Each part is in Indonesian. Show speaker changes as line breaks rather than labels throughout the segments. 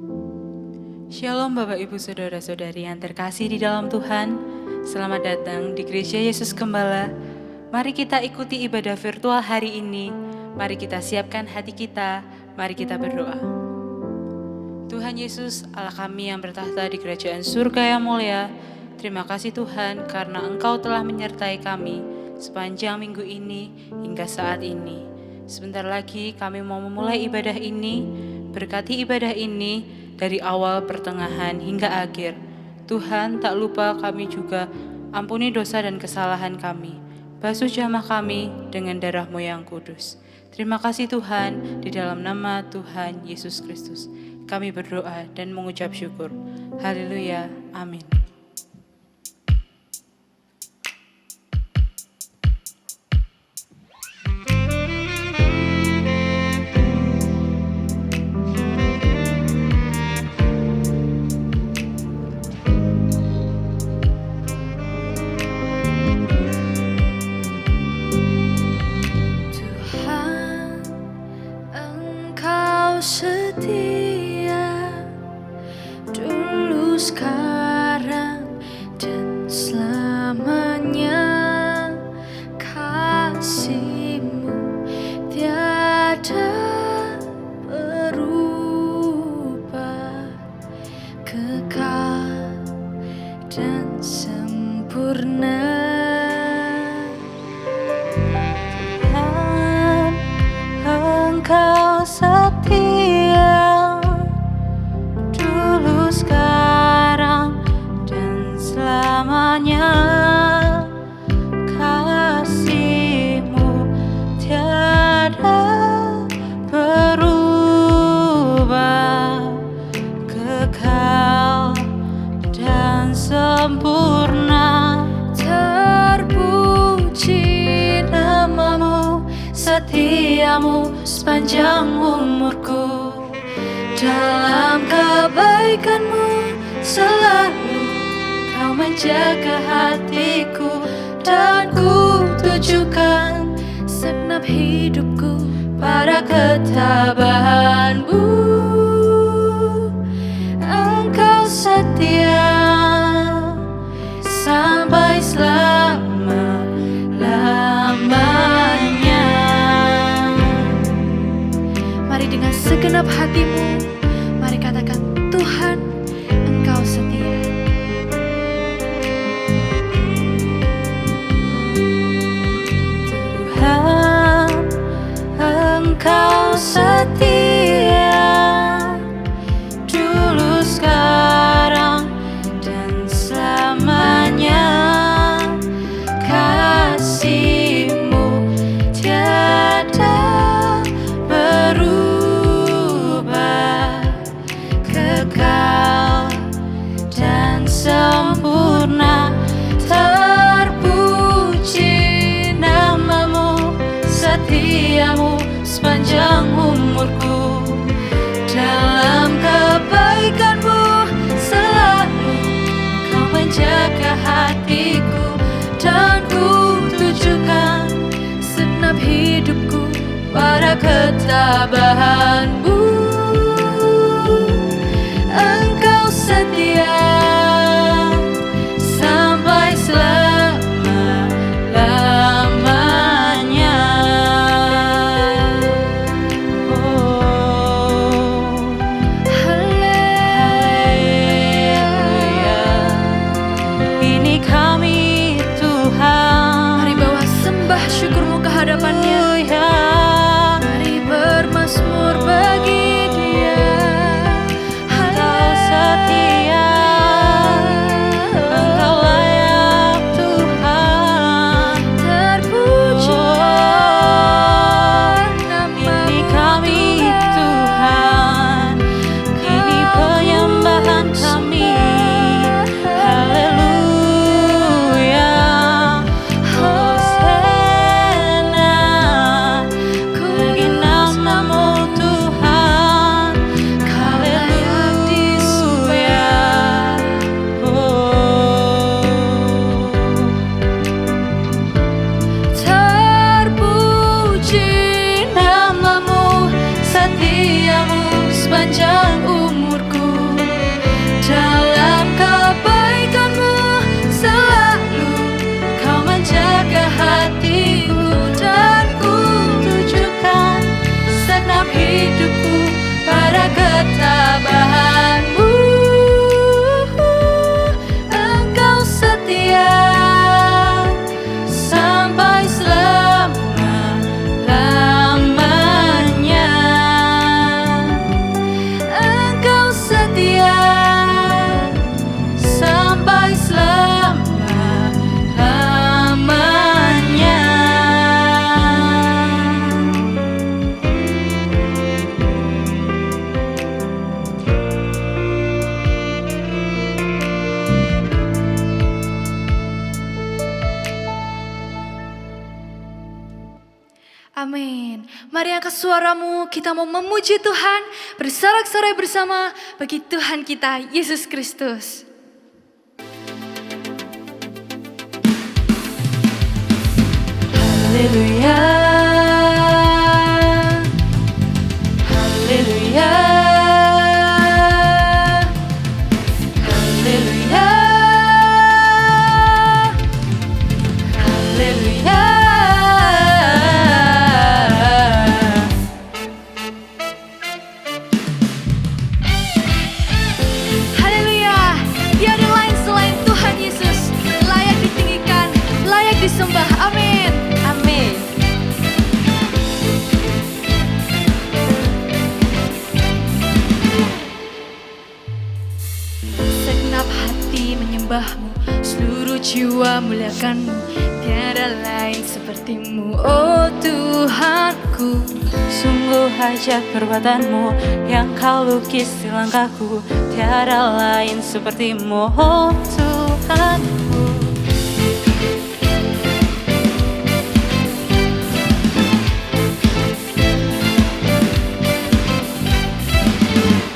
Shalom Bapak Ibu Saudara-saudari yang terkasih di dalam Tuhan. Selamat datang di Gereja Yesus Gembala. Mari kita ikuti ibadah virtual hari ini. Mari kita siapkan hati kita. Mari kita berdoa. Tuhan Yesus, Allah kami yang bertahta di kerajaan surga yang mulia. Terima kasih Tuhan karena Engkau telah menyertai kami sepanjang minggu ini hingga saat ini. Sebentar lagi kami mau memulai ibadah ini. Berkati ibadah ini dari awal, pertengahan, hingga akhir. Tuhan, tak lupa kami juga ampuni dosa dan kesalahan kami. Basuh jamah kami dengan darah-Mu yang kudus. Terima kasih Tuhan, di dalam nama Tuhan Yesus Kristus. Kami berdoa dan mengucap syukur. Haleluya, amin.
Setia dulu, sekarang, dan selamanya. Kasih-Mu tiada berubah, kekal dan sempurna. Tuhan, Engkau setia dulu, sekarang, dan selamanya. Kasih-Mu tiada berubah, kekal dan sempurna. Terpuji nama-Mu, setiamu sepanjang umurku. Dalam kebaikan-Mu selalu Kau menjaga hatiku, dan ku tujukan segenap hidupku pada ketabahan-Mu. Engkau setia sampai selama-lamanya. Mari dengan segenap hatimu, mari katakan, Tuhan, Engkau setia. Tuhan, Engkau setia dulu, sekarang, dan selamanya. Kasih-Mu tiada berubah, kekal dan sempurna. Terpuji nama-Mu, setiamu sepanjang umurku. Dalam kebaikan-Mu selalu Kau menjaga hatiku, dan ku tujukan segenap hidupku pada ketabahan-Mu. Engkau setia sampai selama-lamanya. Oh, haleluya. Ini kami Tuhan. Mari bawa sembah syukur-Mu ke hadapan-Nya. Mari bermazmur bagi Dia. Engkau setia, Engkau layak Tuhan. Terpuji ini kami Tuhan, ini penyembahan kami. Haleluya, Hosana, bagi nama-Mu Tuhan. Haleluya, terpuji nama-Mu, setiamu sepanjang umurku. mengangkat suaramu, kita mau memuji Tuhan, bersorak-sorai bersama bagi Tuhan kita, Yesus Kristus.
Haleluya, haleluya, haleluya, haleluya.
Haleluya, tiada lain selain Tuhan Yesus, layak ditinggikan, layak disembah. Amin.
Amin.
Segenap hati menyembahmu, seluruh jiwa muliakanmu, tiada lain sepertimu, oh Tuhanku.
Sungguh hajat perbuatanmu yang kau lukis di langkahku, tiada lain sepertimu, oh Tuhanku.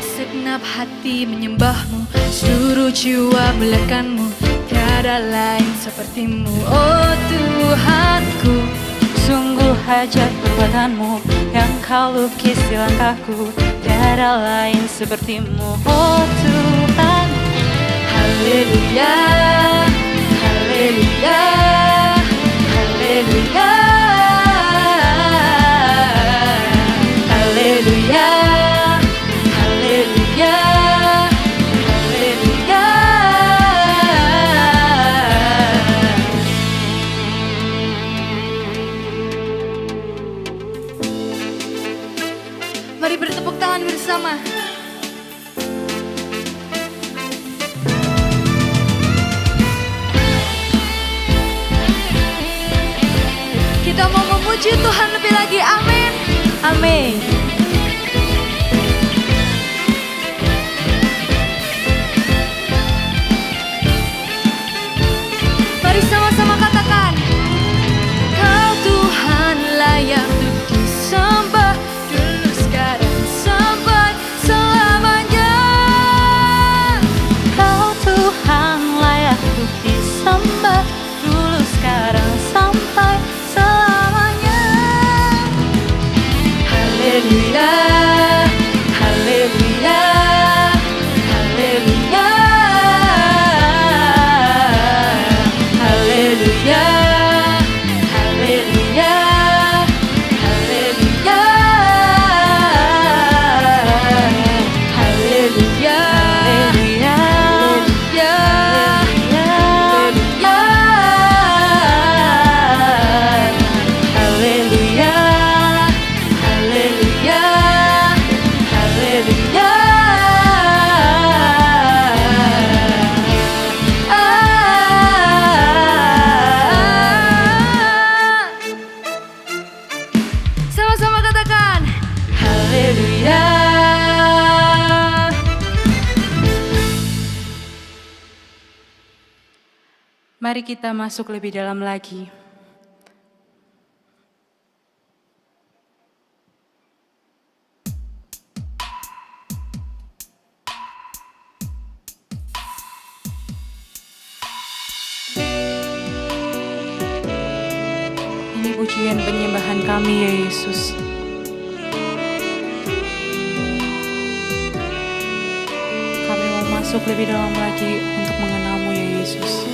Segenap hati menyembahmu, seluruh jiwa muliakanmu, tiada lain sepertimu, oh Tuhanku.
Sungguh hajat perbuatanmu yang kau lukis di langkahku, tiada lain sepertimu, oh Tuhan. Haleluya, haleluya, haleluya, haleluya, haleluya, haleluya.
Mari bertepuk tangan bersama. Kita mau memuji Tuhan lebih lagi, amin.
Amin.
Mari sama-sama katakan, Kau Tuhan layak untuk disembah, dulu sekarang sampai selamanya.
Kau Tuhan layak untuk disembah, dulu sekarang sampai selamanya. Haleluya, haleluya, haleluya, haleluya, haleluya, haleluya, haleluya, haleluya, haleluya, haleluya, haleluya.
Sama-sama katakan,
Haleluya. Mari kita masuk lebih dalam lagi. Ini pujian penyembahan kami ya Yesus. Kami mau masuk lebih dalam lagi untuk mengenal-Mu ya Yesus.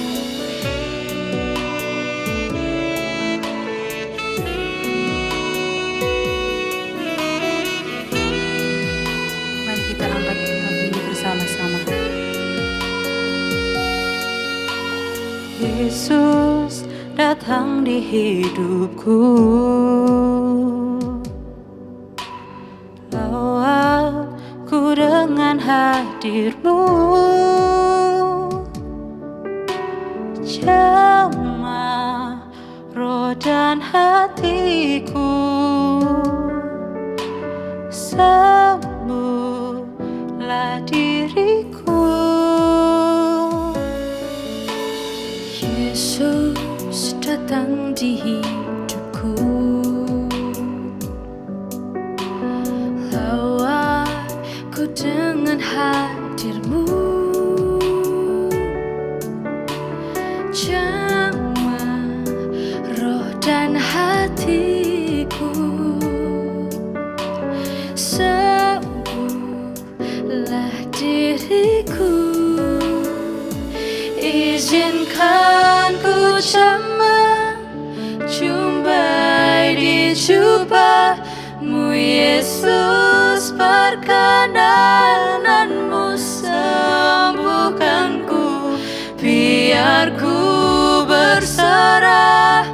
Mari kita angkat lagu ini bersama-sama. Yesus datang di hidupku, lawatku dengan hadir-Mu, jamah roh dan hatiku, sembuhlah diriku.
Yesus datang di hidupku,
biar ku berserah,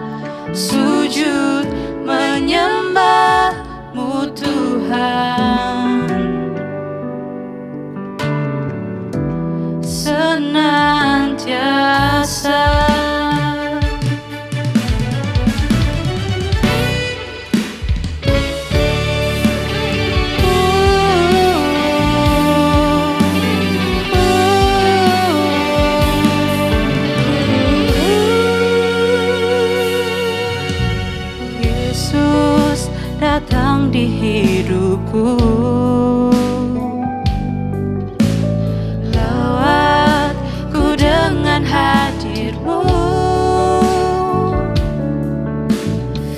sujud menyembah-Mu Tuhan. Senantiasa Yesus datang di hidupku, lawatku dengan hadir-Mu,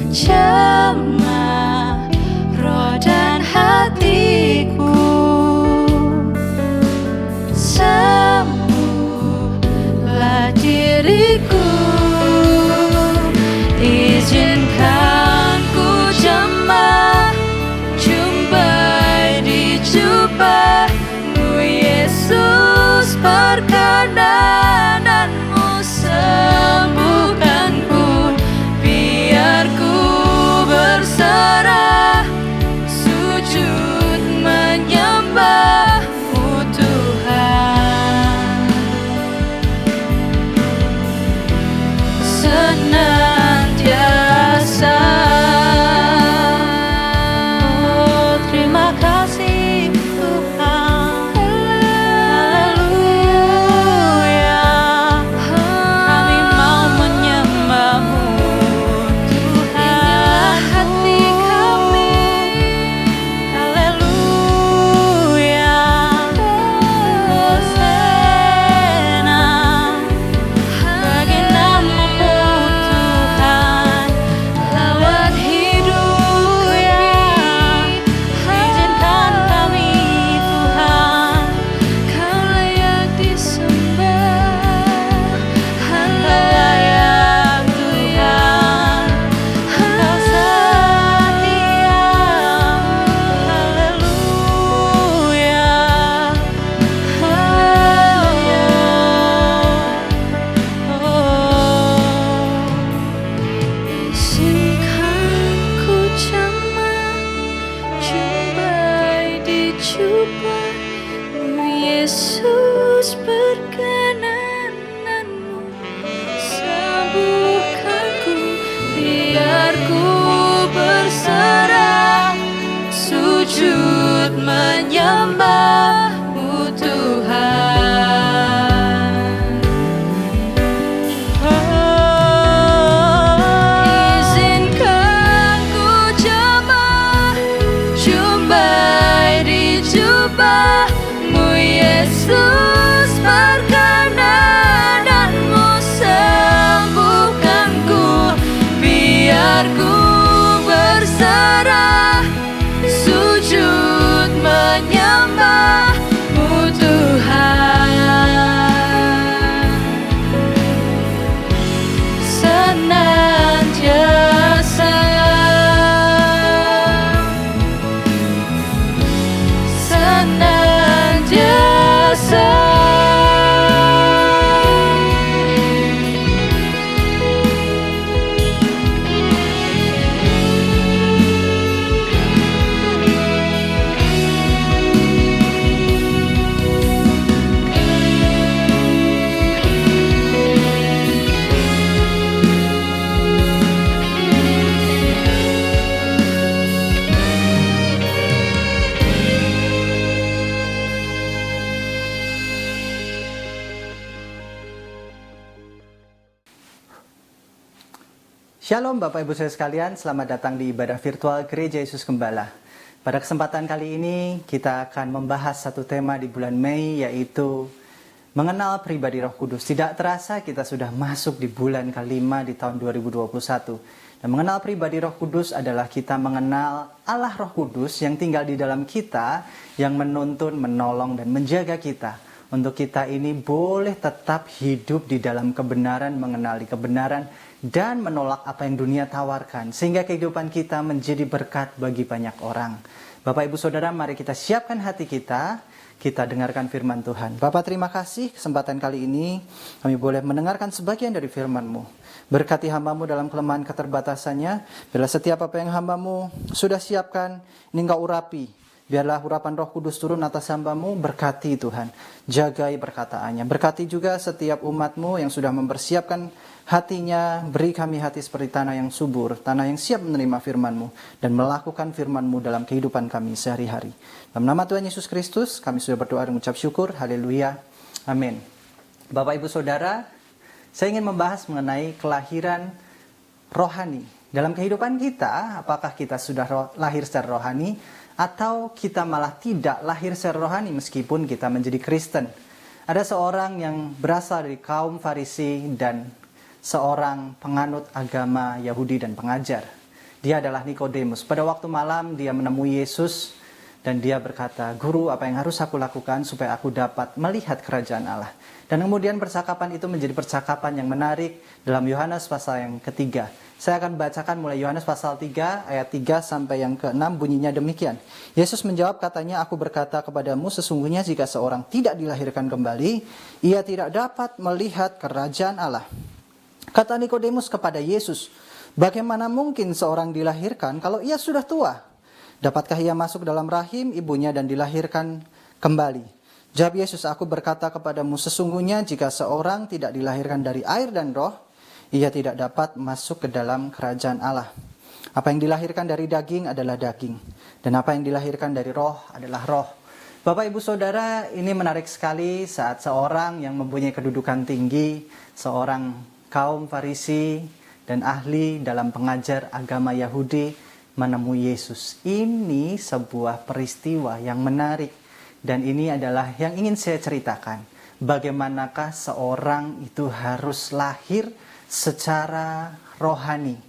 jamah roh dan hatiku, sembuhlah diriku. Izinkan ku jemaah jumpai di jubah-Mu Yesus, perkenanan-Mu sembuhkanku, biar ku berserah, sujud menyembah-Mu Tuhan. Senantiasa. Oh, terima kasih Tuhan. Haleluya. Kami mau menyembah-Mu Tuhan. Hati kami. Haleluya. Hosana bagi nama-Mu Tuhan, lawat hidup ya. Izinkan kami Tuhan, Kau layak disembah, Kau layak Tuhan, Kau setia. Haleluya. Izinkan ku jamah jumpai di jubah-Mu Yesus, perkenanan-Mu sembuhkanku, biar ku berserah, sujud menyembah-Mu Tuhan. Izinkan ku jamah jumpai di jubah-Mu Yesus, perkenanan-Mu sembuhkanku, biar ku berserah, sujud menyembah-Mu Tuhan. Senantiasa. Senantiasa.
Shalom Bapak Ibu Saudara sekalian, selamat datang di ibadah virtual Gereja Yesus Gembala. Pada kesempatan kali ini kita akan membahas satu tema di bulan Mei, yaitu mengenal pribadi Roh Kudus. Tidak terasa kita sudah masuk di bulan kelima di tahun 2021. Dan mengenal pribadi Roh Kudus adalah kita mengenal Allah Roh Kudus yang tinggal di dalam kita, yang menuntun, menolong, dan menjaga kita. Untuk kita ini boleh tetap hidup di dalam kebenaran, mengenali kebenaran, dan menolak apa yang dunia tawarkan, sehingga kehidupan kita menjadi berkat bagi banyak orang. Bapak Ibu Saudara, mari kita siapkan hati kita dengarkan firman Tuhan. Bapak, terima kasih kesempatan kali ini kami boleh mendengarkan sebagian dari firman-Mu. Berkati hamba-Mu dalam kelemahan keterbatasannya. Bila setiap apa yang hamba-Mu sudah siapkan, ini Engkau urapi. Biarlah urapan Roh Kudus turun atas hamba-Mu, berkati Tuhan. Jagai perkataannya. Berkati juga setiap umat-Mu yang sudah mempersiapkan hatinya. Beri kami hati seperti tanah yang subur, tanah yang siap menerima firman-Mu dan melakukan firman-Mu dalam kehidupan kami sehari-hari. Dalam nama Tuhan Yesus Kristus, kami sudah berdoa dan mengucap syukur. Haleluya. Amin. Bapak Ibu Saudara, saya ingin membahas mengenai kelahiran rohani. Dalam kehidupan kita, apakah kita sudah lahir secara rohani atau kita malah tidak lahir secara rohani meskipun kita menjadi Kristen? Ada seorang yang berasal dari kaum Farisi dan seorang penganut agama Yahudi dan pengajar. Dia adalah Nikodemus. Pada waktu malam dia menemui Yesus dan dia berkata, "Guru, apa yang harus aku lakukan supaya aku dapat melihat kerajaan Allah?" Dan kemudian percakapan itu menjadi percakapan yang menarik dalam Yohanes pasal yang ketiga. Saya akan bacakan mulai Yohanes pasal 3 ayat 3 sampai yang ke-6, bunyinya demikian. Yesus menjawab, katanya, "Aku berkata kepadamu, sesungguhnya jika seorang tidak dilahirkan kembali, ia tidak dapat melihat kerajaan Allah." Kata Nikodemus kepada Yesus, "Bagaimana mungkin seorang dilahirkan kalau ia sudah tua? Dapatkah ia masuk dalam rahim ibunya dan dilahirkan kembali?" Jawab Yesus, "Aku berkata kepadamu, sesungguhnya jika seorang tidak dilahirkan dari air dan roh, ia tidak dapat masuk ke dalam kerajaan Allah. Apa yang dilahirkan dari daging adalah daging, dan apa yang dilahirkan dari roh adalah roh." Bapak Ibu Saudara, ini menarik sekali saat seorang yang mempunyai kedudukan tinggi, seorang kaum Farisi dan ahli dalam pengajar agama Yahudi menemui Yesus. Ini sebuah peristiwa yang menarik dan ini adalah yang ingin saya ceritakan. Bagaimanakah seorang itu harus lahir secara rohani?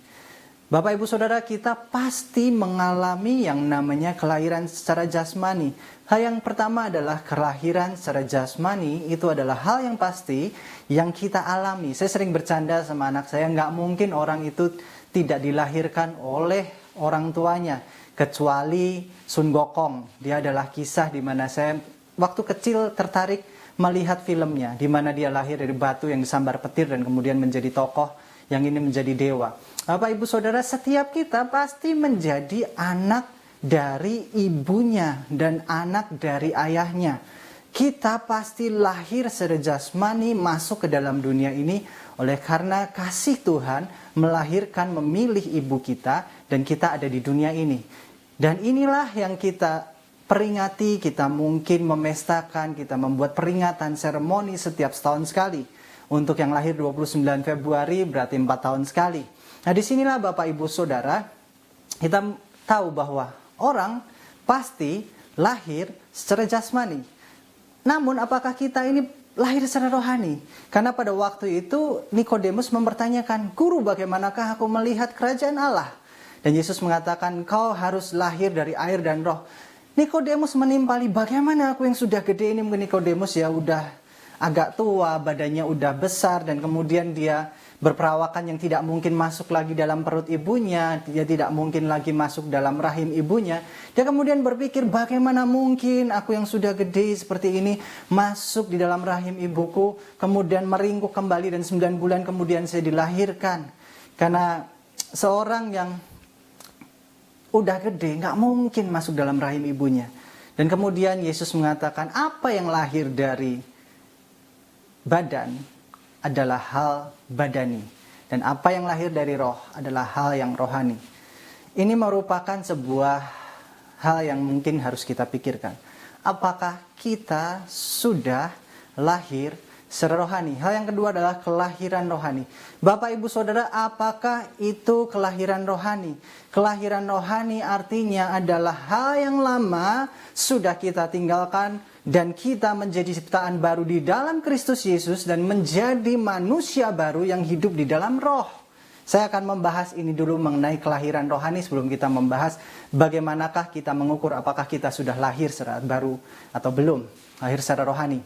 Bapak Ibu Saudara, kita pasti mengalami yang namanya kelahiran secara jasmani. Hal yang pertama adalah kelahiran secara jasmani, itu adalah hal yang pasti yang kita alami. Saya sering bercanda sama anak saya, nggak mungkin orang itu tidak dilahirkan oleh orang tuanya. Kecuali Sun Gokong, dia adalah kisah di mana saya waktu kecil tertarik melihat filmnya. Di mana dia lahir dari batu yang disambar petir dan kemudian menjadi tokoh yang ini menjadi dewa. Bapak Ibu Saudara, setiap kita pasti menjadi anak dari ibunya dan anak dari ayahnya. Kita pasti lahir secara jasmani masuk ke dalam dunia ini oleh karena kasih Tuhan melahirkan, memilih ibu kita dan kita ada di dunia ini. Dan inilah yang kita peringati, kita mungkin memestakan, kita membuat peringatan seremoni setiap setahun sekali. Untuk yang lahir 29 Februari berarti 4 tahun sekali. Nah, disinilah Bapak Ibu Saudara, kita tahu bahwa orang pasti lahir secara jasmani. Namun apakah kita ini lahir secara rohani? Karena pada waktu itu Nikodemus mempertanyakan, "Guru, bagaimanakah aku melihat kerajaan Allah?" Dan Yesus mengatakan, "Kau harus lahir dari air dan roh." Nikodemus menimpali, "Bagaimana aku yang sudah gede?" Ini mungkin Nikodemus ya udah agak tua, badannya udah besar, dan kemudian dia berperawakan yang tidak mungkin masuk lagi dalam perut ibunya, dia tidak mungkin lagi masuk dalam rahim ibunya. Dia kemudian berpikir, bagaimana mungkin aku yang sudah gede seperti ini masuk di dalam rahim ibuku, kemudian meringkuk kembali dan 9 bulan kemudian saya dilahirkan. Karena seorang yang udah gede nggak mungkin masuk dalam rahim ibunya. Dan kemudian Yesus mengatakan, apa yang lahir dari badan adalah hal badani, dan apa yang lahir dari roh adalah hal yang rohani. Ini merupakan sebuah hal yang mungkin harus kita pikirkan. Apakah kita sudah lahir secara rohani? Hal yang kedua adalah kelahiran rohani. Bapak Ibu Saudara, apakah itu kelahiran rohani? Kelahiran rohani artinya adalah hal yang lama sudah kita tinggalkan dan kita menjadi ciptaan baru di dalam Kristus Yesus dan menjadi manusia baru yang hidup di dalam roh. Saya akan membahas ini dulu mengenai kelahiran rohani sebelum kita membahas bagaimanakah kita mengukur apakah kita sudah lahir secara baru atau belum, lahir secara rohani.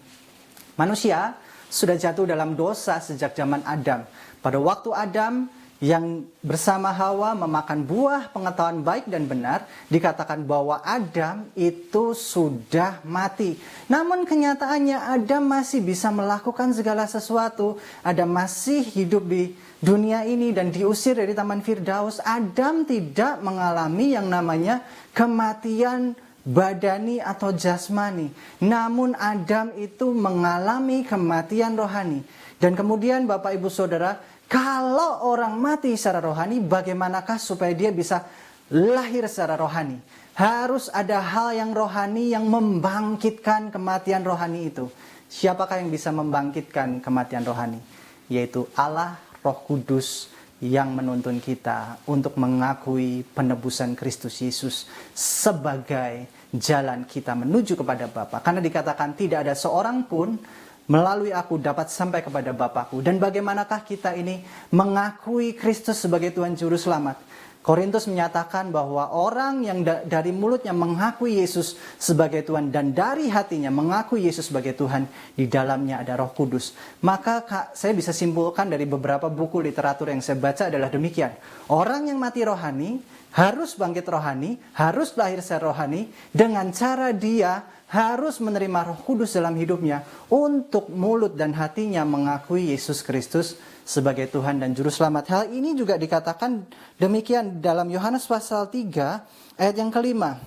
Manusia sudah jatuh dalam dosa sejak zaman Adam. Pada waktu Adam, yang bersama Hawa memakan buah pengetahuan baik dan benar, dikatakan bahwa Adam itu sudah mati. Namun kenyataannya Adam masih bisa melakukan segala sesuatu. Adam masih hidup di dunia ini dan diusir dari Taman Firdaus. Adam tidak mengalami yang namanya kematian badani atau jasmani. Namun Adam itu mengalami kematian rohani. Dan kemudian Bapak Ibu Saudara, kalau orang mati secara rohani, bagaimanakah supaya dia bisa lahir secara rohani? Harus ada hal yang rohani yang membangkitkan kematian rohani itu. Siapakah yang bisa membangkitkan kematian rohani? Yaitu Allah Roh Kudus yang menuntun kita untuk mengakui penebusan Kristus Yesus sebagai jalan kita menuju kepada Bapa. Karena dikatakan tidak ada seorang pun melalui aku dapat sampai kepada Bapakku. Dan bagaimanakah kita ini mengakui Kristus sebagai Tuhan Juru Selamat? Korintus menyatakan bahwa orang yang dari mulutnya mengakui Yesus sebagai Tuhan dan dari hatinya mengakui Yesus sebagai Tuhan, di dalamnya ada Roh Kudus. Maka saya bisa simpulkan dari beberapa buku literatur yang saya baca adalah demikian. Orang yang mati rohani harus bangkit rohani, harus lahir secara rohani dengan cara dia harus menerima Roh Kudus dalam hidupnya untuk mulut dan hatinya mengakui Yesus Kristus sebagai Tuhan dan Juru Selamat. Hal ini juga dikatakan demikian dalam Yohanes pasal 3 ayat yang kelima.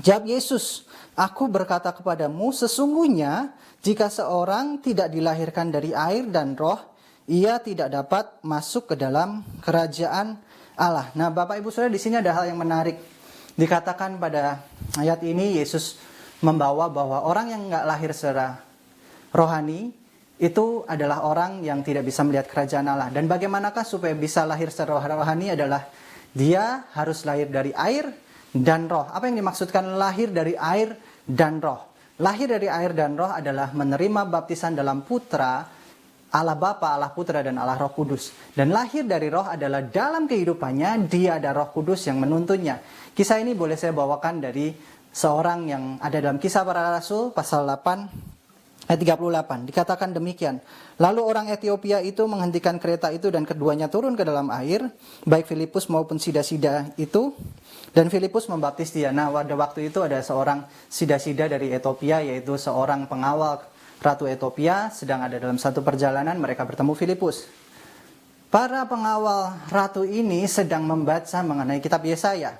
Jawab Yesus, aku berkata kepadamu, sesungguhnya jika seorang tidak dilahirkan dari air dan roh, ia tidak dapat masuk ke dalam kerajaan Allah. Nah, Bapak Ibu Saudara, di sini ada hal yang menarik. Dikatakan pada ayat ini Yesus membawa bahwa orang yang nggak lahir secara rohani itu adalah orang yang tidak bisa melihat kerajaan Allah. Dan bagaimanakah supaya bisa lahir secara rohani adalah dia harus lahir dari air dan roh. Apa yang dimaksudkan lahir dari air dan roh? Lahir dari air dan roh adalah menerima baptisan dalam Putra, Allah Bapa, Allah Putra, dan Allah Roh Kudus. Dan lahir dari roh adalah dalam kehidupannya dia ada Roh Kudus yang menuntunnya. Kisah ini boleh saya bawakan dari seorang yang ada dalam Kisah Para Rasul pasal 8 ayat 38. Dikatakan demikian. Lalu orang Etiopia itu menghentikan kereta itu dan keduanya turun ke dalam air, baik Filipus maupun sida-sida itu, dan Filipus membaptis dia. Nah, pada waktu itu ada seorang sida-sida dari Etiopia, yaitu seorang pengawal Ratu Etiopia, sedang ada dalam satu perjalanan, mereka bertemu Filipus. Para pengawal ratu ini sedang membaca mengenai kitab Yesaya.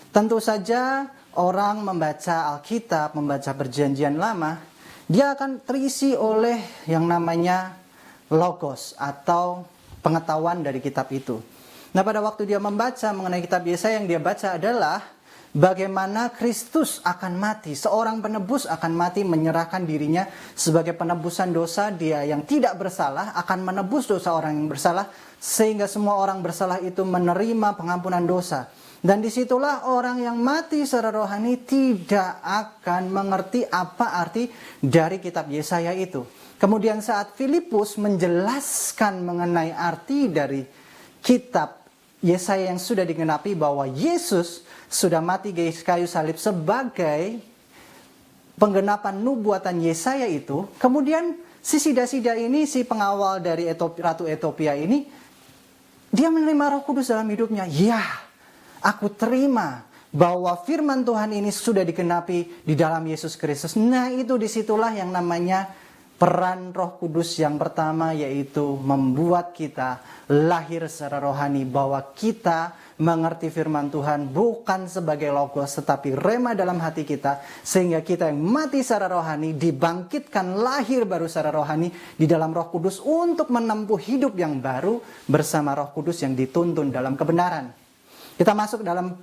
Tentu saja orang membaca Alkitab, membaca Perjanjian Lama, dia akan terisi oleh yang namanya logos atau pengetahuan dari kitab itu. Nah, pada waktu dia membaca mengenai kitab Yesaya, yang dia baca adalah bagaimana Kristus akan mati. Seorang penebus akan mati menyerahkan dirinya sebagai penebusan dosa. Dia yang tidak bersalah akan menebus dosa orang yang bersalah, sehingga semua orang bersalah itu menerima pengampunan dosa. Dan disitulah orang yang mati secara rohani tidak akan mengerti apa arti dari kitab Yesaya itu. Kemudian saat Filipus menjelaskan mengenai arti dari kitab Yesaya yang sudah digenapi, bahwa Yesus sudah mati di kayu salib sebagai penggenapan nubuatan Yesaya itu, kemudian si sida-sida ini, si pengawal dari Ratu Etiopia ini, dia menerima Roh Kudus dalam hidupnya. Ya, aku terima bahwa firman Tuhan ini sudah digenapi di dalam Yesus Kristus. Nah, itu disitulah yang namanya peran Roh Kudus yang pertama, yaitu membuat kita lahir secara rohani, bahwa kita mengerti firman Tuhan bukan sebagai logos tetapi rema dalam hati kita, sehingga kita yang mati secara rohani dibangkitkan lahir baru secara rohani di dalam Roh Kudus untuk menempuh hidup yang baru bersama Roh Kudus yang dituntun dalam kebenaran. Kita masuk dalam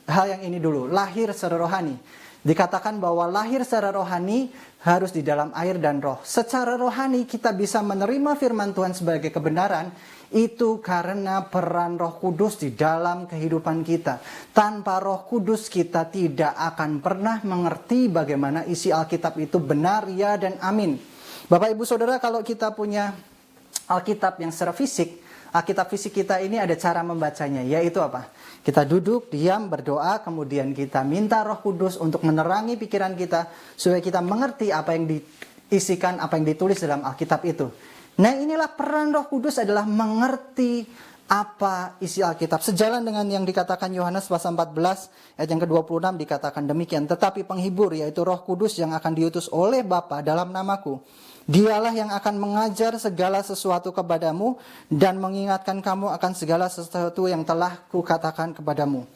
hal yang ini dulu, lahir secara rohani. Dikatakan bahwa lahir secara rohani harus di dalam air dan roh. Secara rohani kita bisa menerima firman Tuhan sebagai kebenaran, itu karena peran Roh Kudus di dalam kehidupan kita. Tanpa Roh Kudus kita tidak akan pernah mengerti bagaimana isi Alkitab itu benar, ya dan amin. Bapak Ibu Saudara, kalau kita punya Alkitab yang secara fisik, Alkitab fisik kita ini ada cara membacanya, yaitu apa? Kita duduk, diam, berdoa, kemudian kita minta Roh Kudus untuk menerangi pikiran kita, supaya kita mengerti apa yang diisikan, apa yang ditulis dalam Alkitab itu. Nah, inilah peran Roh Kudus adalah mengerti apa isi Alkitab. Sejalan dengan yang dikatakan Yohanes pasal 14 ayat yang ke-26 dikatakan demikian. Tetapi penghibur yaitu Roh Kudus yang akan diutus oleh Bapa dalam namaku. Dialah yang akan mengajar segala sesuatu kepadamu dan mengingatkan kamu akan segala sesuatu yang telah kukatakan kepadamu.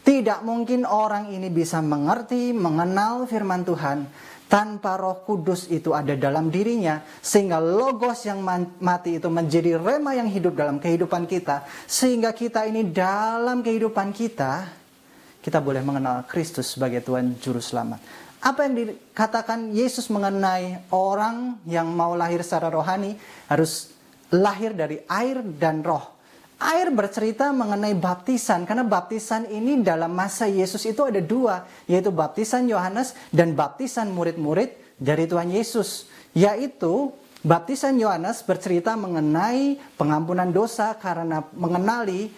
Tidak mungkin orang ini bisa mengerti, mengenal firman Tuhan tanpa Roh Kudus itu ada dalam dirinya, sehingga logos yang mati itu menjadi rema yang hidup dalam kehidupan kita, sehingga kita ini dalam kehidupan kita boleh mengenal Kristus sebagai Tuhan Juru Selamat. Apa yang dikatakan Yesus mengenai orang yang mau lahir secara rohani harus lahir dari air dan roh. Air bercerita mengenai baptisan, karena baptisan ini dalam masa Yesus itu ada dua, yaitu baptisan Yohanes dan baptisan murid-murid dari Tuhan Yesus. Yaitu baptisan Yohanes bercerita mengenai pengampunan dosa karena mengenali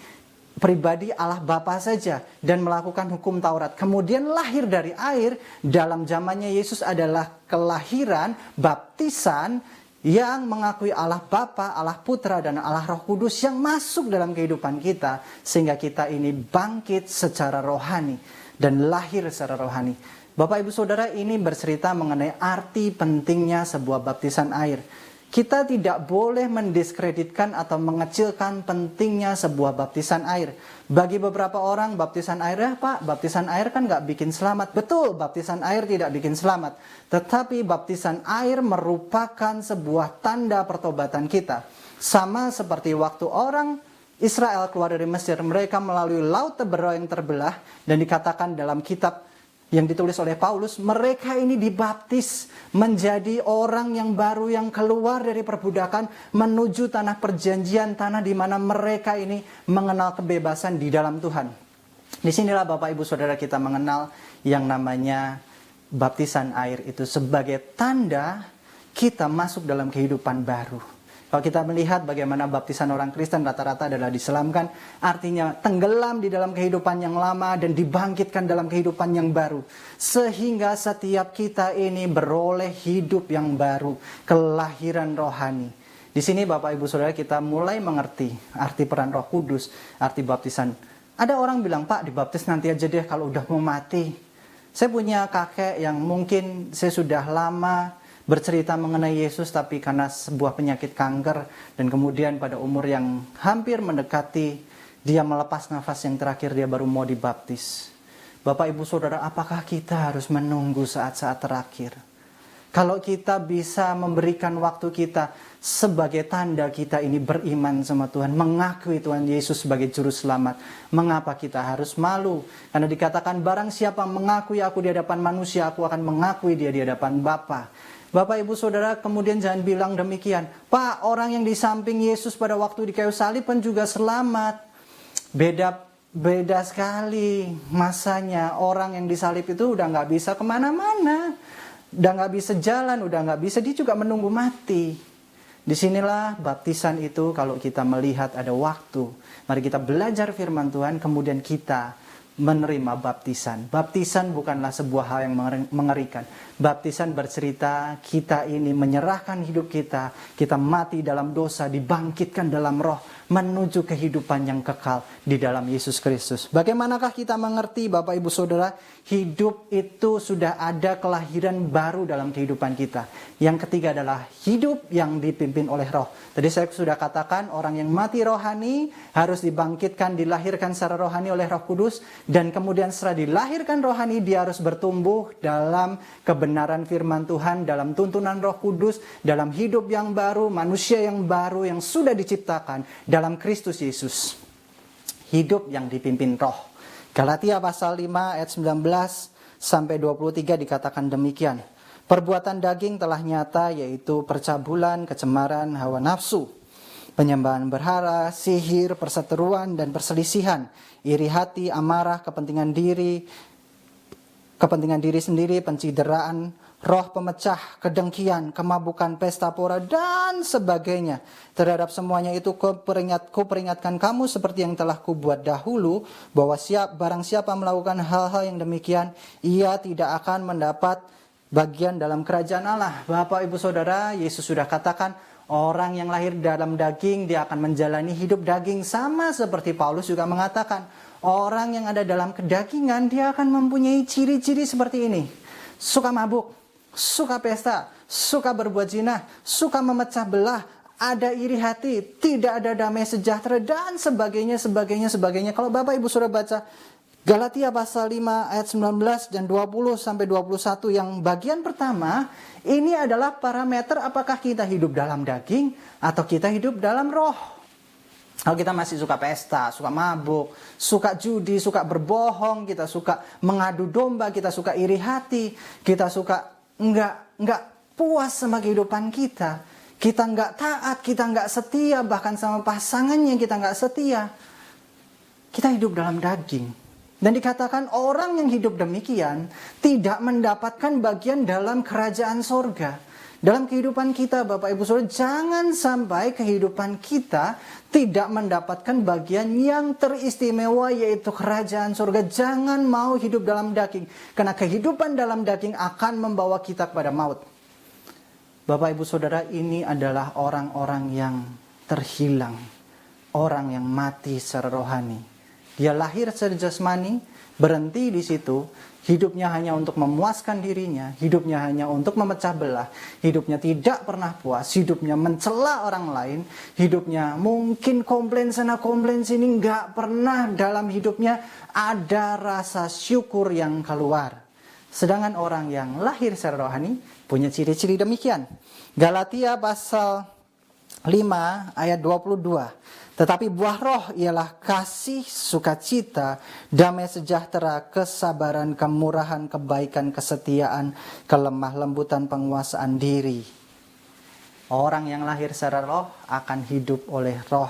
pribadi Allah Bapa saja dan melakukan hukum Taurat. Kemudian lahir dari air dalam zamannya Yesus adalah kelahiran baptisan yang mengakui Allah Bapa, Allah Putra, dan Allah Roh Kudus yang masuk dalam kehidupan kita, sehingga kita ini bangkit secara rohani dan lahir secara rohani. Bapak Ibu Saudara, ini bercerita mengenai arti pentingnya sebuah baptisan air. Kita tidak boleh mendiskreditkan atau mengecilkan pentingnya sebuah baptisan air. Bagi beberapa orang, baptisan air, Pak, baptisan air kan gak bikin selamat. Betul, baptisan air tidak bikin selamat. Tetapi baptisan air merupakan sebuah tanda pertobatan kita. Sama seperti waktu orang Israel keluar dari Mesir, mereka melalui laut Teberau yang terbelah, dan dikatakan dalam kitab yang ditulis oleh Paulus, mereka ini dibaptis menjadi orang yang baru yang keluar dari perbudakan menuju tanah perjanjian, tanah di mana mereka ini mengenal kebebasan di dalam Tuhan. Disinilah Bapak Ibu Saudara kita mengenal yang namanya baptisan air itu sebagai tanda kita masuk dalam kehidupan baru. Kalau kita melihat bagaimana baptisan orang Kristen rata-rata adalah diselamkan, artinya tenggelam di dalam kehidupan yang lama dan dibangkitkan dalam kehidupan yang baru. Sehingga setiap kita ini beroleh hidup yang baru, kelahiran rohani. Di sini Bapak Ibu Saudara kita mulai mengerti arti peran Roh Kudus, arti baptisan. Ada orang bilang, Pak, dibaptis nanti aja deh kalau udah mau mati. Saya punya kakek yang mungkin saya sudah lama bercerita mengenai Yesus, tapi karena sebuah penyakit kanker dan kemudian pada umur yang hampir mendekati dia melepas nafas yang terakhir, dia baru mau dibaptis. Bapak Ibu Saudara, apakah kita harus menunggu saat-saat terakhir? Kalau kita bisa memberikan waktu kita sebagai tanda kita ini beriman sama Tuhan, mengakui Tuhan Yesus sebagai Juru Selamat, mengapa kita harus malu? Karena dikatakan barang siapa mengakui aku di hadapan manusia, aku akan mengakui dia di hadapan Bapa. Bapak Ibu Saudara, kemudian jangan bilang demikian, Pak, orang yang di samping Yesus pada waktu di kayu salib pun juga selamat. Beda sekali masanya. Orang yang disalib itu udah gak bisa kemana-mana, udah gak bisa jalan, udah gak bisa, dia juga menunggu mati. Disinilah baptisan itu kalau kita melihat ada waktu. Mari kita belajar firman Tuhan, kemudian kita menerima baptisan. Baptisan bukanlah sebuah hal yang mengerikan. Baptisan bercerita kita ini menyerahkan hidup kita mati dalam dosa, dibangkitkan dalam roh, menuju kehidupan yang kekal di dalam Yesus Kristus. Bagaimanakah kita mengerti Bapak Ibu Saudara, hidup itu sudah ada kelahiran baru dalam kehidupan kita. Yang ketiga adalah hidup yang dipimpin oleh roh. Tadi saya sudah katakan orang yang mati rohani harus dibangkitkan, dilahirkan secara rohani oleh Roh Kudus. Dan kemudian setelah dilahirkan rohani, dia harus bertumbuh dalam kebenaran firman Tuhan, dalam tuntunan Roh Kudus, dalam hidup yang baru, manusia yang baru yang sudah diciptakan dalam Kristus Yesus. Hidup yang dipimpin roh. Galatia pasal 5 ayat 19 sampai 23 dikatakan demikian. Perbuatan daging telah nyata, yaitu percabulan, kecemaran, hawa nafsu, penyembahan berhala, sihir, perseteruan, dan perselisihan, iri hati, amarah, kepentingan diri sendiri, pencideraan, roh pemecah, kedengkian, kemabukan, pesta pora, dan sebagainya. Terhadap semuanya itu kuperingatkan kamu seperti yang telah kubuat dahulu, bahwa barang siapa melakukan hal-hal yang demikian, ia tidak akan mendapat bagian dalam kerajaan Allah. Bapak Ibu Saudara, Yesus sudah katakan, Orang yang lahir dalam daging, dia akan menjalani hidup daging. Sama seperti Paulus juga mengatakan, orang yang ada dalam kedagingan, dia akan mempunyai ciri-ciri seperti ini. Suka mabuk, suka pesta, suka berbuat zina, suka memecah belah, ada iri hati, tidak ada damai sejahtera, dan sebagainya. Kalau Bapak Ibu sudah baca Galatia pasal 5 ayat 19 dan 20 sampai 21 yang bagian pertama, ini adalah parameter apakah kita hidup dalam daging atau kita hidup dalam roh. Kalau kita masih suka pesta, suka mabuk, suka judi, suka berbohong, kita suka mengadu domba, kita suka iri hati, kita suka enggak puas sama kehidupan kita enggak taat, kita enggak setia, bahkan sama pasangannya kita enggak setia. Kita hidup dalam daging. Dan dikatakan orang yang hidup demikian tidak mendapatkan bagian dalam kerajaan sorga. Dalam kehidupan kita, Bapak Ibu Saudara, jangan sampai kehidupan kita tidak mendapatkan bagian yang teristimewa, yaitu kerajaan sorga. Jangan mau hidup dalam daging, karena kehidupan dalam daging akan membawa kita kepada maut. Bapak Ibu Saudara, ini adalah orang-orang yang terhilang, orang yang mati secara rohani. Dia lahir secara jasmani, berhenti di situ, hidupnya hanya untuk memuaskan dirinya, hidupnya hanya untuk memecah belah, hidupnya tidak pernah puas, hidupnya mencela orang lain, hidupnya mungkin komplain sana komplain sini, nggak pernah dalam hidupnya ada rasa syukur yang keluar. Sedangkan orang yang lahir secara rohani punya ciri-ciri demikian. Galatia pasal 5 ayat 22. Tetapi buah roh ialah kasih, sukacita, damai sejahtera, kesabaran, kemurahan, kebaikan, kesetiaan, kelemah lembutan, penguasaan diri. Orang yang lahir secara roh akan hidup oleh roh.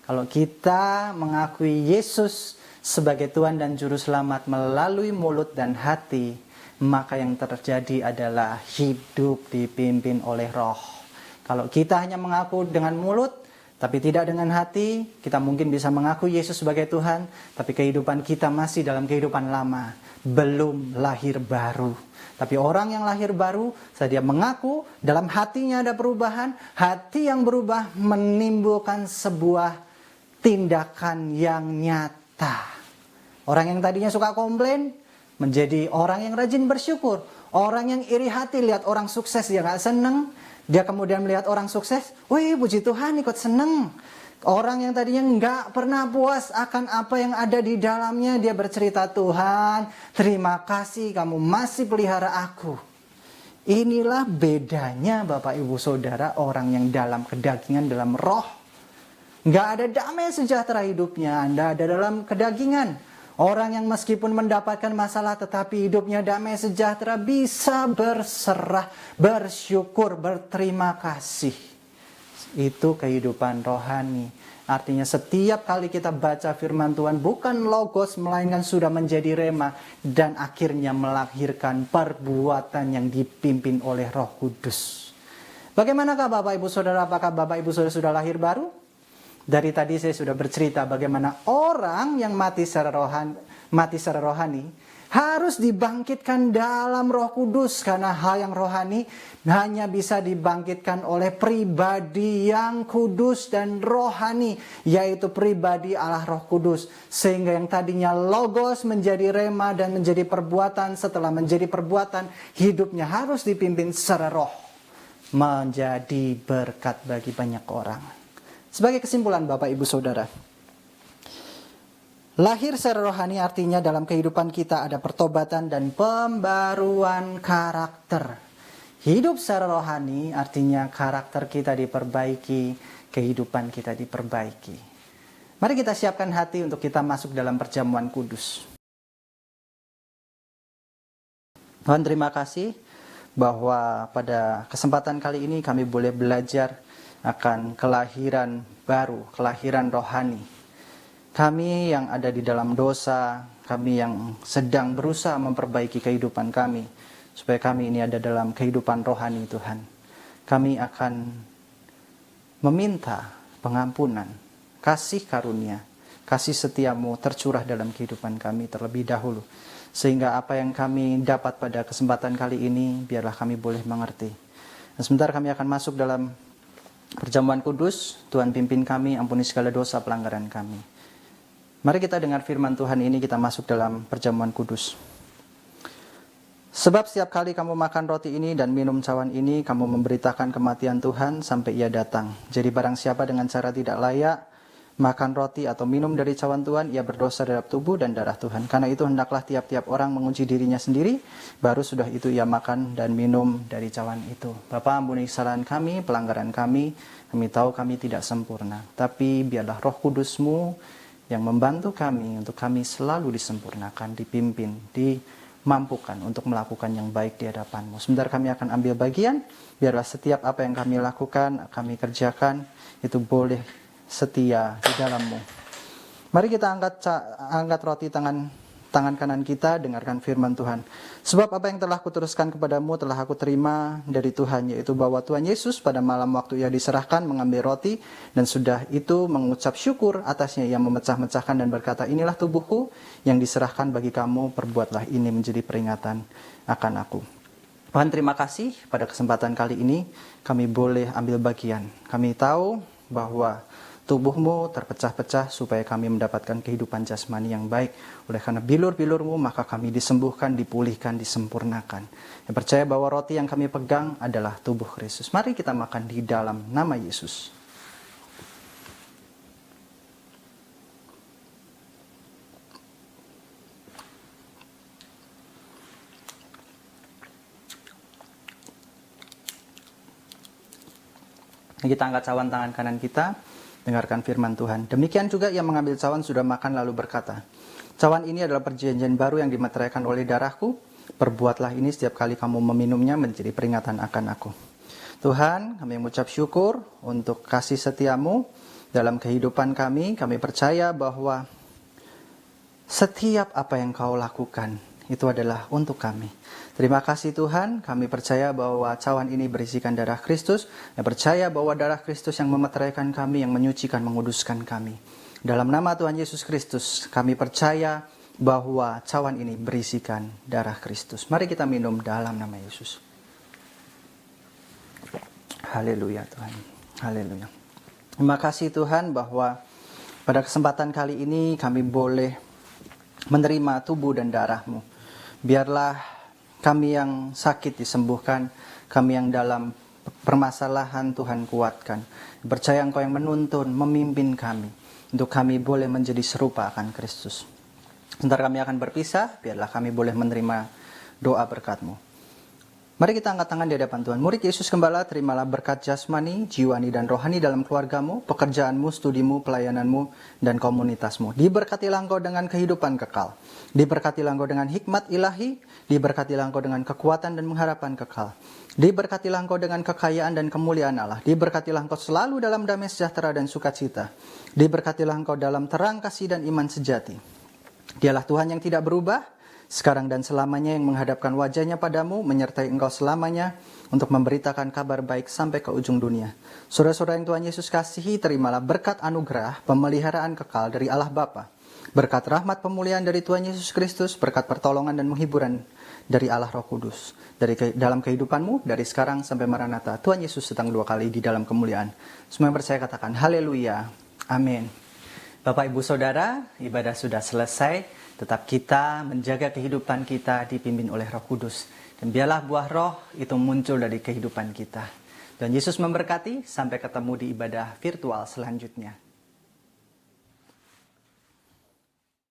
Kalau kita mengakui Yesus sebagai Tuhan dan Juru Selamat melalui mulut dan hati, maka yang terjadi adalah hidup dipimpin oleh roh. Kalau kita hanya mengaku dengan mulut, tapi tidak dengan hati, kita mungkin bisa mengaku Yesus sebagai Tuhan, tapi kehidupan kita masih dalam kehidupan lama, belum lahir baru. Tapi orang yang lahir baru, dia mengaku dalam hatinya ada perubahan, hati yang berubah menimbulkan sebuah tindakan yang nyata. Orang yang tadinya suka komplain, menjadi orang yang rajin bersyukur. Orang yang iri hati, lihat orang sukses, dia gak seneng. Dia kemudian melihat orang sukses, wih puji Tuhan ikut seneng. Orang yang tadinya nggak pernah puas akan apa yang ada di dalamnya, dia bercerita, Tuhan terima kasih kamu masih pelihara aku. Inilah bedanya Bapak Ibu Saudara, orang yang dalam kedagingan, dalam roh. Nggak ada damai sejahtera hidupnya, Anda ada dalam kedagingan. Orang yang meskipun mendapatkan masalah tetapi hidupnya damai sejahtera, bisa berserah, bersyukur, berterima kasih. Itu kehidupan rohani. Artinya setiap kali kita baca firman Tuhan bukan logos melainkan sudah menjadi rema dan akhirnya melahirkan perbuatan yang dipimpin oleh Roh Kudus. Bagaimanakah Bapak Ibu Saudara? Apakah Bapak Ibu Saudara sudah lahir baru? Dari tadi saya sudah bercerita bagaimana orang yang mati secara rohani harus dibangkitkan dalam Roh Kudus, karena hal yang rohani hanya bisa dibangkitkan oleh pribadi yang kudus dan rohani, yaitu pribadi Allah Roh Kudus. Sehingga yang tadinya logos menjadi rema dan menjadi perbuatan, setelah menjadi perbuatan hidupnya harus dipimpin secara roh, menjadi berkat bagi banyak orang. Sebagai kesimpulan Bapak Ibu Saudara, lahir secara rohani artinya dalam kehidupan kita ada pertobatan dan pembaruan karakter. Hidup secara rohani artinya karakter kita diperbaiki, kehidupan kita diperbaiki. Mari kita siapkan hati untuk kita masuk dalam perjamuan kudus. Tuhan terima kasih bahwa pada kesempatan kali ini kami boleh belajar akan kelahiran baru, kelahiran rohani. Kami yang ada di dalam dosa, kami yang sedang berusaha memperbaiki kehidupan kami, supaya kami ini ada dalam kehidupan rohani Tuhan. Kami akan meminta pengampunan, kasih karunia, kasih setiamu tercurah dalam kehidupan kami terlebih dahulu. Sehingga apa yang kami dapat pada kesempatan kali ini, biarlah kami boleh mengerti. Dan sebentar kami akan masuk dalam Perjamuan kudus, Tuhan pimpin kami, ampuni segala dosa pelanggaran kami. Mari kita dengar firman Tuhan ini, kita masuk dalam perjamuan kudus. Sebab setiap kali kamu makan roti ini dan minum cawan ini, kamu memberitakan kematian Tuhan sampai ia datang. Jadi barang siapa dengan cara tidak layak makan roti atau minum dari cawan Tuhan, ia berdosa terhadap tubuh dan darah Tuhan. Karena itu hendaklah tiap-tiap orang menguji dirinya sendiri, baru sudah itu ia makan dan minum dari cawan itu. Bapa, ampuni kesalahan kami, pelanggaran kami. Kami tahu kami tidak sempurna, tapi biarlah Roh Kudus-Mu yang membantu kami untuk kami selalu disempurnakan, dipimpin, dimampukan untuk melakukan yang baik di hadapan-Mu. Sebentar kami akan ambil bagian, biarlah setiap apa yang kami lakukan, kami kerjakan, itu boleh setia di dalam-Mu. Mari kita angkat roti tangan kanan kita, dengarkan firman Tuhan. Sebab apa yang telah kuteruskan kepadamu telah aku terima dari Tuhan, yaitu bahwa Tuhan Yesus pada malam waktu ia diserahkan mengambil roti, dan sudah itu mengucap syukur atasnya, ia memecah-mecahkan dan berkata, inilah tubuhku yang diserahkan bagi kamu, perbuatlah ini menjadi peringatan akan aku. Tuhan, terima kasih pada kesempatan kali ini kami boleh ambil bagian. Kami tahu bahwa tubuh-Mu terpecah-pecah supaya kami mendapatkan kehidupan jasmani yang baik. Oleh karena bilur-bilur-Mu, maka kami disembuhkan, dipulihkan, disempurnakan. Yang percaya bahwa roti yang kami pegang adalah tubuh Kristus. Mari kita makan di dalam nama Yesus. Kita angkat cawan tangan kanan kita, dengarkan firman Tuhan. Demikian juga ia mengambil cawan sudah makan lalu berkata, cawan ini adalah perjanjian baru yang dimeteraikan oleh darahku. Perbuatlah ini setiap kali kamu meminumnya menjadi peringatan akan aku. Tuhan, kami mengucap syukur untuk kasih setia-Mu dalam kehidupan kami. Kami percaya bahwa setiap apa yang Kau lakukan itu adalah untuk kami. Terima kasih Tuhan, kami percaya bahwa cawan ini berisikan darah Kristus. Kami percaya bahwa darah Kristus yang memeteraikan kami, yang menyucikan, menguduskan kami. Dalam nama Tuhan Yesus Kristus, kami percaya bahwa cawan ini berisikan darah Kristus. Mari kita minum dalam nama Yesus. Haleluya Tuhan, haleluya. Terima kasih Tuhan bahwa pada kesempatan kali ini kami boleh menerima tubuh dan darah-Mu. Biarlah kami yang sakit disembuhkan, kami yang dalam permasalahan Tuhan kuatkan. Percaya Engkau yang menuntun, memimpin kami, untuk kami boleh menjadi serupa akan Kristus. Sebentar kami akan berpisah, biarlah kami boleh menerima doa berkat-Mu. Mari kita angkat tangan di hadapan Tuhan. Murid Yesus Gembala, terimalah berkat jasmani, jiwani, dan rohani dalam keluargamu, pekerjaanmu, studimu, pelayananmu, dan komunitasmu. Diberkatilah engkau dengan kehidupan kekal. Diberkatilah engkau dengan hikmat ilahi. Diberkatilah engkau dengan kekuatan dan pengharapan kekal. Diberkatilah engkau dengan kekayaan dan kemuliaan Allah. Diberkatilah engkau selalu dalam damai sejahtera dan sukacita. Diberkatilah engkau dalam terang kasih dan iman sejati. Dialah Tuhan yang tidak berubah, sekarang dan selamanya, yang menghadapkan wajahnya padamu, menyertai engkau selamanya, untuk memberitakan kabar baik sampai ke ujung dunia. Saudara-saudara yang Tuhan Yesus kasihi, terimalah berkat anugerah, pemeliharaan kekal dari Allah Bapa, berkat rahmat pemulihan dari Tuhan Yesus Kristus, berkat pertolongan dan menghiburan dari Allah Roh Kudus, dalam kehidupanmu, dari sekarang sampai Maranatha. Tuhan Yesus datang 2 kali di dalam kemuliaan. Semua yang percaya katakan, haleluya, amin. Bapak, Ibu, Saudara, ibadah sudah selesai. Tetap kita menjaga kehidupan kita dipimpin oleh Roh Kudus. Dan biarlah buah roh itu muncul dari kehidupan kita. Dan Yesus memberkati, sampai ketemu di ibadah virtual selanjutnya.